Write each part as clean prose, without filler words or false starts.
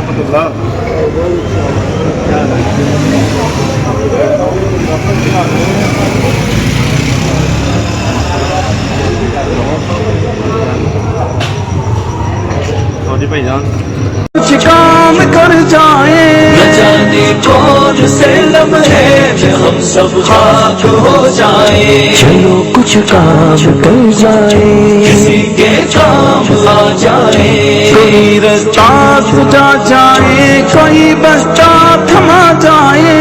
रहमतुल्लाह। जी भाईजान कुछ काम कर जाए, न जाने कौन से लम्हे में हम सब खाक हो जाए। चलो कुछ काम कर जाए, किसी के काम आ जाए। कोई रास्ता खुदा जाए, कोई बस्ता थमा जाए।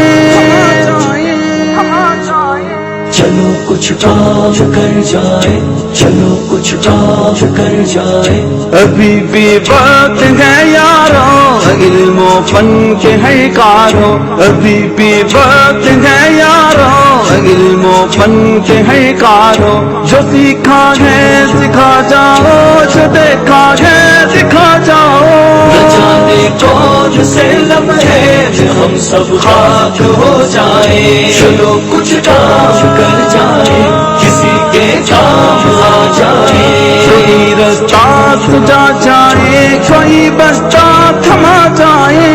चलो कुछ काम कर जाए, चलो कुछ काम कर जाए। अभी भी वक्त है यारों, इल्मो फन के है कारो। अभी भी वक्त है यारों, इल्मो फन के है कारो। जो सीखा है सिखा जाओ, जो देखा है दिखा जाओ। न जाने कौन से लम्हे में हम सब खाक हो जाए। चलो कुछ काम कर जाए, किसी के काम आ जाए। कोई रास्ता खुदा जाए, कोई बस्ता थमा जाए।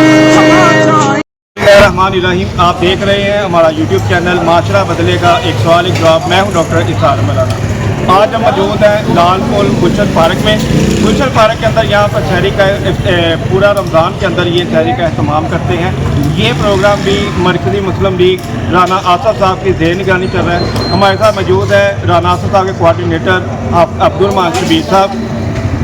रहमानिर्रहीम, आप देख रहे हैं हमारा YouTube चैनल माशरा बदलेगा, एक सवाल एक जवाब। मैं हूं डॉक्टर इसार मौलाना। आज हम मौजूद हैं लाल पुल गुलशन पार्क में। गुलशन पार्क के अंदर यहाँ पर शहरी का पूरा रमज़ान के अंदर ये शहरी का एहतमाम करते हैं। ये प्रोग्राम भी मरकज़ी मुस्लिम लीग राना आसफ़ साहब की ज़ेर निगरानी चल रहा है। हमारे साथ मौजूद है राना आसफ़ साहब के कोऑर्डिनेटर अब्दुल शबीर साहब,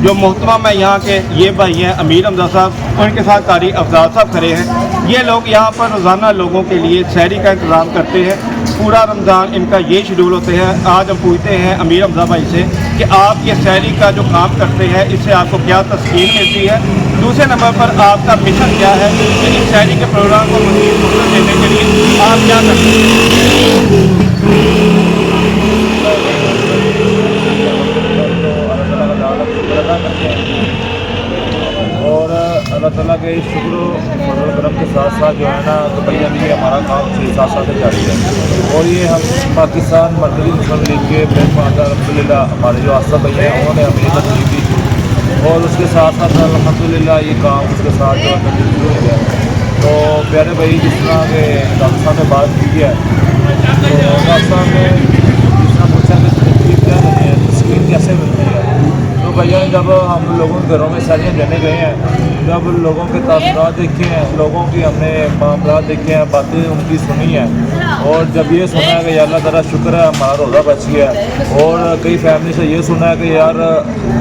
जो मोहतरम है यहाँ के ये भाई हैं अमीर हमजा साहब, उनके साथ कारी अफजाल साहब खड़े हैं। ये लोग यहाँ पर रोज़ाना लोगों के लिए शहरी का इंतज़ाम करते हैं। पूरा रमज़ान इनका ये शेड्यूल होते हैं। आज हम पूछते हैं अमीर हमजा भाई से कि आप ये शहरी का जो काम करते हैं इससे आपको क्या तस्कीन मिलती है। दूसरे नंबर पर आपका मिशन क्या है कि इस शहरी के प्रोग्राम को मज़ीद वसूल देने के लिए आप क्या करते हैं। और अल्लाह ताला के शुक्र फजल करम के साथ साथ जो है ना तकरीबन ये हमारा काम 6-7 साल से जारी है। और ये हम पाकिस्तान मरकज़ी मुस्लिम लीग के प्रेसिडेंट अल्हम्दुलिल्लाह हमारे जो आसफ़ भाई हैं उन्होंने हमें ये तस्वीर दी थी। और उसके साथ साथ अल्हम्दुलिल्लाह ये काम उसके साथ जो है शुरू हो गया। तो प्यारे भाई जिस तरह के डॉक्टर साहब ने बात की है, तो डॉक्टर साहब ने जिस तरह पूछा कि तस्वीर क्या नहीं है, तस्वीर कैसे मिलती है। तो भैया जब हम लोगों के घरों में सारियाँ जाने गए हैं, जब लोगों के तासुरात देखे हैं, लोगों की हमने मामला देखे हैं, बातें उनकी सुनी हैं, और जब ये सुना है कि यार अल्लाह ताला शुक्र है हमारा रोज़ा बच गया है। और कई फैमिली से ये सुना है कि यार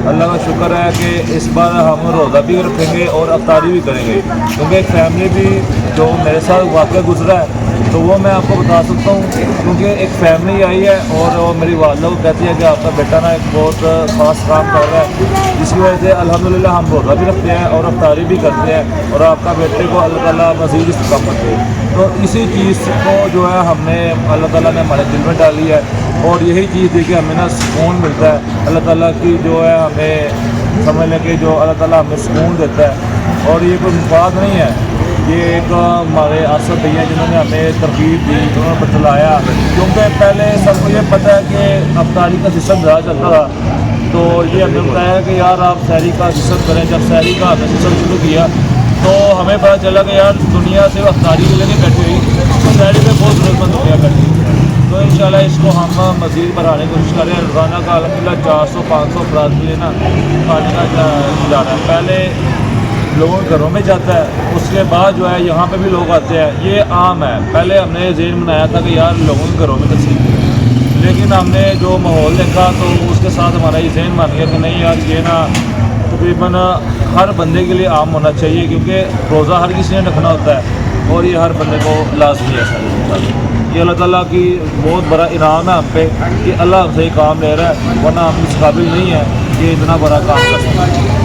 अल्लाह का शुक्र है कि इस बार हम रोज़ा भी रखेंगे और अफ्तारी भी करेंगे। क्योंकि एक फैमिली भी जो मेरे साथ वाक़या गुजरा है तो वो मैं आपको बता सकता हूँ। क्योंकि एक फैमिली आई है और वो मेरी वालदा को कहती है कि आपका बेटा ना एक बहुत ख़ास काम कर रहा है, जिसकी वजह से अल्हम्दुलिल्लाह हम रोज़ा भी रखते हैं और अफ्तारी भी करते हैं, और आपका बेटे को अल्लाह ताला मज़ीद इस्तक़ामत दे। तो इसी चीज़ को जो है हमने अल्लाह ताला ने हमारे दिल में डाली है, और यही चीज़ देखिए हमें ना सुकून मिलता है। अल्लाह ताला की जो है हमें समझ लें कि जो अल्लाह ताला हमें सुकून देता है, और ये कोई मुफाद नहीं है। ये एक हमारे आसफ़ भैया जिन्होंने हमें तरकीब दी, जिन्होंने बतलाया। क्योंकि पहले सबको ये पता है कि अफ्तारी का सिस्टम ज़्यादा चलता था, तो ये हमें बताया कि यार आप शहरी का सिस्टम करें। जब शहरी का हमने सिस्टम शुरू किया तो हमें पता चला कि यार दुनिया सिर्फ अफ्तारी के लिए नहीं बैठी हुई, तो शहरी में बहुत ज़रूरतमंद दुनिया बैठी हुई। तो इंशाल्लाह इसको हम मज़ीद बढ़ाने की कोशिश करें। रोज़ाना का अल्हम्दुलिल्लाह 400-500 अफराद के लिए ना खाने का जा रहा है। पहले लोगों के घरों में जाता है, उसके बाद जो है यहाँ पे भी लोग आते हैं। ये आम है। पहले हमने ज़हन बनाया था कि यार लोगों के घरों में तकसीम करें, लेकिन हमने जो माहौल देखा तो उसके साथ हमारा ये ज़हन बन गया कि नहीं यार ये ना तकरीबन हर बंदे के लिए आम होना चाहिए, क्योंकि रोज़ा हर किसी ने रखना होता है और ये हर बंदे को लाजमी है। ये अल्लाह ताला की बहुत बड़ा इनाम है हम पे कि अल्लाह हमसे ये काम ले रहा है, वरना हम इस काबिल नहीं है कि इतना बड़ा काम कर सकते।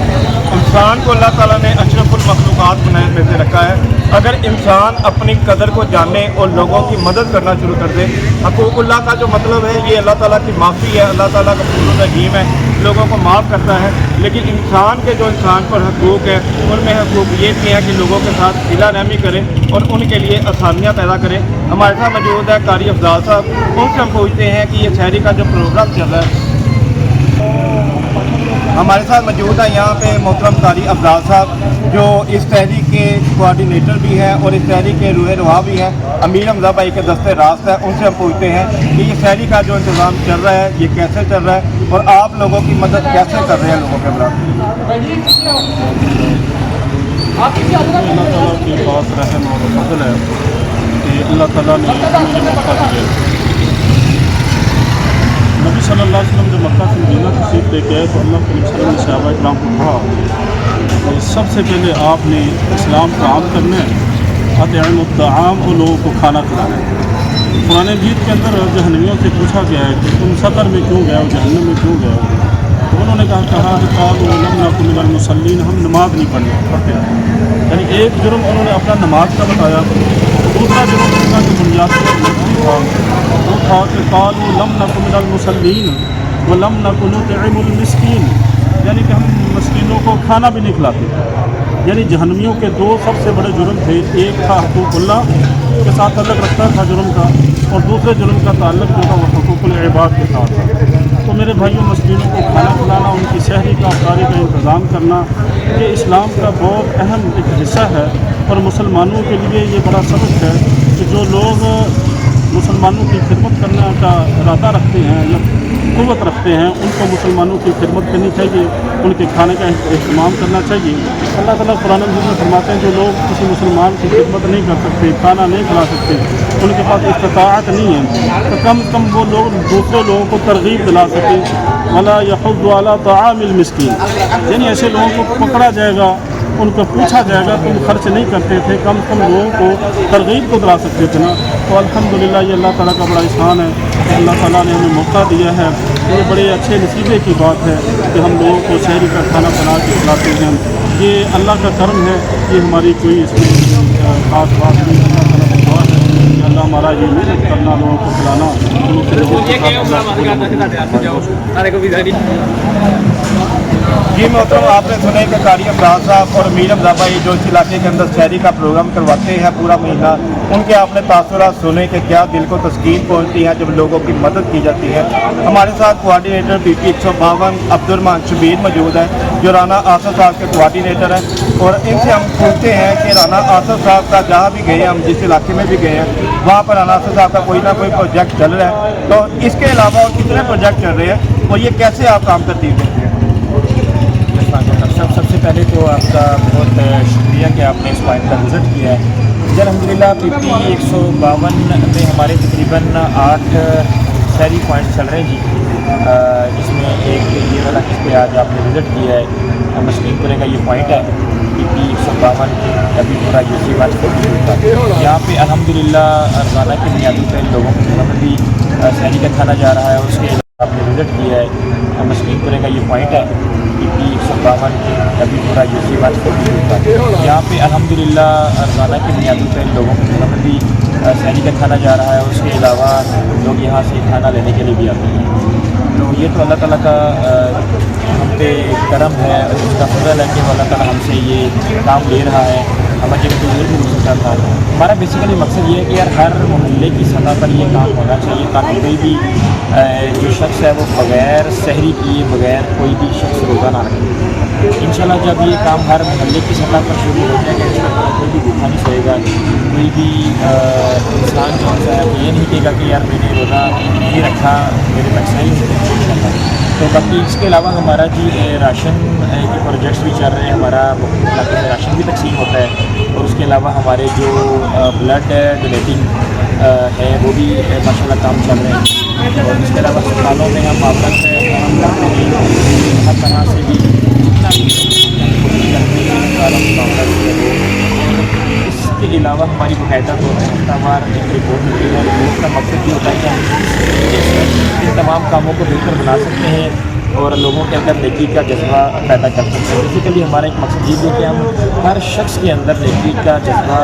इंसान को अल्लाह ताला ने अशरफुल मखलूक़ात बनाए में से रखा है। अगर इंसान अपनी कदर को जाने और लोगों की मदद करना शुरू कर दे, हकूक़ुल्लाह का जो मतलब है ये अल्लाह ताला की माफ़ी है। अल्लाह ताला का गफूर रहीम है, लोगों को माफ़ करता है। लेकिन इंसान के जो इंसान पर हकूक़ है उनमें हकूक़ ये भी है कि लोगों के साथ सिला रहमी करें और उनके लिए आसानियाँ पैदा करें। हमारे साथ मौजूद है कारी अफजाल साहब, उनसे हम पूछते हैं कि ये शहरी का जो प्रोग्राम चल रहा है। हमारे साथ मौजूद है यहाँ पे मोहतरम कारी अफजाल साहब, जो इस तहरीक के कोऑर्डिनेटर भी हैं और इस तहरीक के रूह रुहा भी हैं, अमीर हमजा भाई के दस्ते रास्त है, उनसे हम पूछते हैं कि ये शहरी का जो इंतज़ाम चल रहा है ये कैसे चल रहा है और आप लोगों की मदद कैसे कर रहे हैं लोगों के बराबर। अल्लाह ताला के पास रहम और फजल है कि अल्लाह ताला ने मुझे मौका दिया। नबी सल्लल्लाहु अलैहि वसल्लम जब मक्का से मदीना तशरीफ़ लेके आए तो अल्लाह के नबी सल्लल्लाहु अलैहि वसल्लम ने सहाबा इकराम को कहा कि सबसे पहले आपने इस्लाम का आम करना है, अतअमुत्ताआम और लोगों को खाना खिलाना है। कुरान मजीद के अंदर जहन्नमियों से पूछा गया है कि तुम सक़र में क्यों गए हो, जहन्नम में क्यों गए हो, तो उन्होंने कहा कि क़ालू लम नकु मिनल मुसल्लीन, हम नमाज नहीं पढ़ते। यानी एक जुर्म उन्होंने अपना नमाज का बताया, दूसरा जुर्म उनका जो बुनियादी था वो था कि क़ालू लम नकु मिनल मुसल्लीन व लम नकु नुतइमुल मिस्कीन, यानी कि हम मस्कीनों को खाना भी नहीं खिलाते। यानी जहन्नमियों के दो सबसे बड़े जुर्म थे, एक था हुकूकुल्लाह के साथ ताल्लुक़ रखता था जुर्म का, और दूसरे जुर्म का ताल्लुक़ जो था वो हुकूकुल इबाद के साथ था। तो मेरे भाइयों, मस्कीनों को खाना खिलाना, उनकी शहरी का अफ्तारी का इंतज़ाम करना, ये इस्लाम का बहुत अहम एक हिस्सा है। और मुसलमानों के लिए ये बड़ा सबक है कि जो लोग मुसलमानों की खिदमत करने का इरादा रखते हैं या क़ुव्वत रखते हैं, उनको मुसलमानों की खिदमत करनी चाहिए, उनके खाने का इस्तेमाल करना चाहिए। अल्लाह ताला कुरान मजीद में फरमाते हैं जो लोग किसी मुसलमान की खिदमत नहीं कर सकते, खाना नहीं खिला सकते, उनके पास इस्तिताअत नहीं है, तो कम से कम वो लोग दूसरे लोगों को तरगीब दिला सकें। वला यहुद्दु अला तआमिल मिस्कीन, यानी ऐसे लोगों को पकड़ा जाएगा, उनको पूछा जाएगा तुम खर्च नहीं करते थे, कम से कम लोगों को तरगीब को दिला सकते थे ना। तो अल्हम्दुलिल्लाह ये अल्लाह ताला का बड़ा एहसान है कि अल्लाह ताला ने हमें मौका दिया है। ये बड़े अच्छे नसीबे की बात है कि हम लोगों को शहरी का खाना बना के खिलाते हैं। ये अल्लाह का करम है, ये हमारी कोई इसमें खास बात नहीं। अल्लाह ताला की दुआ है कि अल्लाह हमारा ये मेहनत करना, लोगों को खिलाना, जी मोहतरम, आपने सुने कि कारी अफराज साहब और अमीर हमजा भाई जो इस इलाके के अंदर शहरी का प्रोग्राम करवाते हैं पूरा महीना, उनके आपने तासुरात सुने कि क्या दिल को तस्कीन पहुँचती है जब लोगों की मदद की जाती है। हमारे साथ कोऑर्डिनेटर PP 152 अब्दुर्रहमान शबीर मौजूद है, जो राना आसफ साहब के कोऑर्डिनेटर हैं, और इनसे हम पूछते हैं कि राना आसफ साहब का जहाँ भी गए, हम जिस इलाके में भी गए हैं, वहाँ पर राना आसफ साहब का कोई ना कोई प्रोजेक्ट चल रहा है। तो इसके अलावा और कितने प्रोजेक्ट चल रहे हैं और ये कैसे आप काम करती हैं? सबसे पहले तो आपका बहुत शुक्रिया कि आपने इस पॉइंट का विज़िट किया है। अल्हम्दुलिल्लाह PP 152 में हमारे तकरीबन 8 शहरी पॉइंट चल रहे हैं जी, जिसमें एक ये वाला जिस पे आज आपने विज़िट किया है मस्कीनपुरे का ये पॉइंट है PP 152 अभी पूरा यूसी वाच का। यहाँ पे अल्हम्दुलिल्लाह रोज़ाना की बुनियादी पे लोगों को घर में भी शहरी का खाना जा रहा है। उसके आपने विज़िट किया है मस्कीनपुरे का ये पॉइंट है PP 152 अभी पूरा यूसी वाच का। यहाँ पे अल्हम्दुलिल्लाह रोज़ाना की बुनियादी पे लोगों को घर में भी शहरी का खाना जा रहा है। उसके अलावा लोग यहाँ से खाना लेने के लिए भी आते हैं। तो ये तो अल्लाह ताला का हम पे करम है, उसका फजल है कि अल्लाह ताला हमसे ये काम ले रहा है। हमारे जगह तो ये भी हो सकता था। हमारा बेसिकली मकसद ये है कि यार हर मोहल्ले की सतह पर ये काम होना चाहिए ताकि कोई भी जो शख्स है वो बग़ैर सहरी किए बग़ैर कोई भी शख्स रोज़ा ना रखे। इंशाल्लाह जब ये काम हर मोहल्ले की सतह पर शुरू हो जाएगा, इंशाल्लाह कोई भी भूखा नहीं सोएगा, कोई भी इंसान जो है वो ये नहीं कहेगा कि यार मैंने रोज़ा नहीं रखा, मेरे पैसा ही नहीं। तो बाकी इसके अलावा हमारा जी राशन के प्रोजेक्ट्स भी चल रहे हैं। हमारा मुख्तलिफ इलाके में राशन भी तकसीम होता है, और उसके अलावा हमारे जो ब्लड डोनेटिंग है वो भी माशाल्लाह काम चल रहे हैं। और इसके अलावा अस्पतालों में हम आपस में करते हैं, हर तरह से भी जितना भी इसके अलावा हमारी बाकायदा तौर पर हफ्तावार एक रिपोर्ट मिलती है। रिपोर्ट का मकसद ये होता है कि इन तमाम कामों को बेहतर बना सकते हैं और लोगों के अंदर नेकी का जज्बा पैदा कर सकते हैं। बेसिकली हमारा एक मकसद ये है कि हम हर शख्स के अंदर नेकी का जज्बा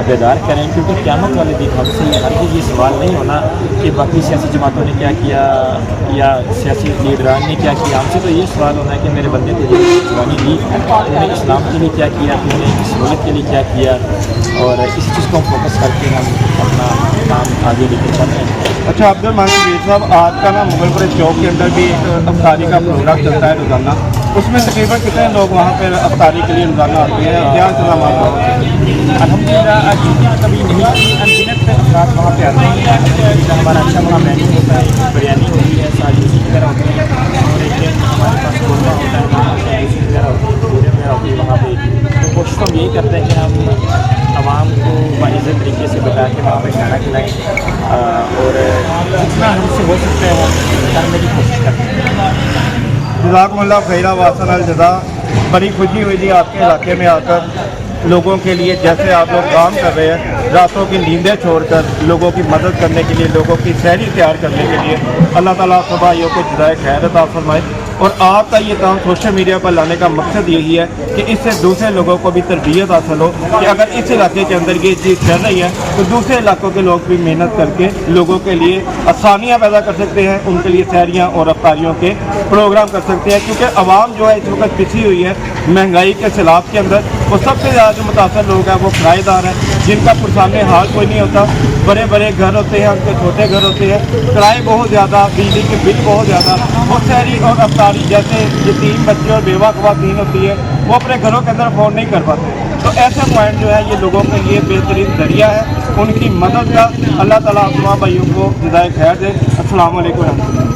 बेदार करें, क्योंकि क़यामत वाले दिन हमसे हरगिज़ ये सवाल नहीं होना कि बाकी सियासी जमातों ने क्या किया या सियासी लीडरान ने क्या किया। हमसे तो ये सवाल होना है कि मेरे बंदे तुझे जवानी दी, तूने इस्लाम के लिए क्या किया, तूने इस सहूलत के लिए क्या किया, और इस चीज़ को हम फोकस करके हम अपना काम आगे लेकर चल रहे हैं। अच्छा अब्दुल शबीर साहब, आज का ना मुगलपुर चौक के अंदर भी एक अफ्तारी का प्रोग्राम चलता है रोज़ाना, उसमें तकरीबन कितने लोग वहाँ पर अफ्तारी के लिए रोज़ाना आते हैं, क्या इंतजाम होते हैं? अल्हम्दुलिल्लाह छुट्टियाँ कभी नहीं होती, अनगिनत अफराद वहाँ पे आते हैं। अल्हम्दुलिल्लाह हमारा अच्छा वहाँ मेन्यू होता है, बिरयानी होती है, साजिश वगैरह होती है, और एक हमारे पास कोरमा होता है, साजिश वगैरह होती है, पूरे वगैरह होती है वहाँ पे। तो कोशिश हम यही करते हैं कि हम आवाम को बाइज़्ज़त तरीके से बैठा के वहाँ पे खाना खिलाएँ, और जितना हमसे हो सकता है वो करने की कोशिश करते हैं। जज़ाकुमुल्लाह खैरा वासन अल जज़ा। बड़ी खुशी हुई थी आपके इलाके में आकर, लोगों के लिए जैसे आप लोग काम कर रहे हैं, रातों की नींदें छोड़कर लोगों की मदद करने के लिए, लोगों की सहरी तैयार करने के लिए। अल्लाह ताला आप सब भाइयों को जज़ाए खैर अता फरमाए। और आपका ये काम सोशल मीडिया पर लाने का मकसद यही है कि इससे दूसरे लोगों को भी तरबियत हासिल हो कि अगर इस इलाके के अंदर ये चीज़ चल रही है तो दूसरे इलाकों के लोग भी मेहनत करके लोगों के लिए आसानियाँ पैदा कर सकते हैं, उनके लिए सहरियाँ और अफ्तारियों के प्रोग्राम कर सकते हैं। क्योंकि आवाम जो है इस वक्त पिछी हुई है महंगाई के सैलाब के अंदर, वो सबसे ज़्यादा जो मुतासर लोग हैं वो किराएदार हैं, जिनका पुरसाने हाल कोई नहीं होता। बड़े बड़े घर होते हैं, उनके छोटे घर होते हैं, किराए बहुत ज़्यादा, बिजली के बिल बहुत ज़्यादा, और सहरी और अफ्तारी जैसे यतीम बच्चे और बेवा ख़वातीन होती है वो अपने घरों के अंदर अफोर्ड नहीं कर पाते। तो ऐसे पॉइंट जो है ये लोगों के लिए बेहतरीन ज़रिया है उनकी मदद का। अल्लाह ताला आप तमाम भाइयों को जज़ाए खैर दे। अस्सलाम वालेकुम।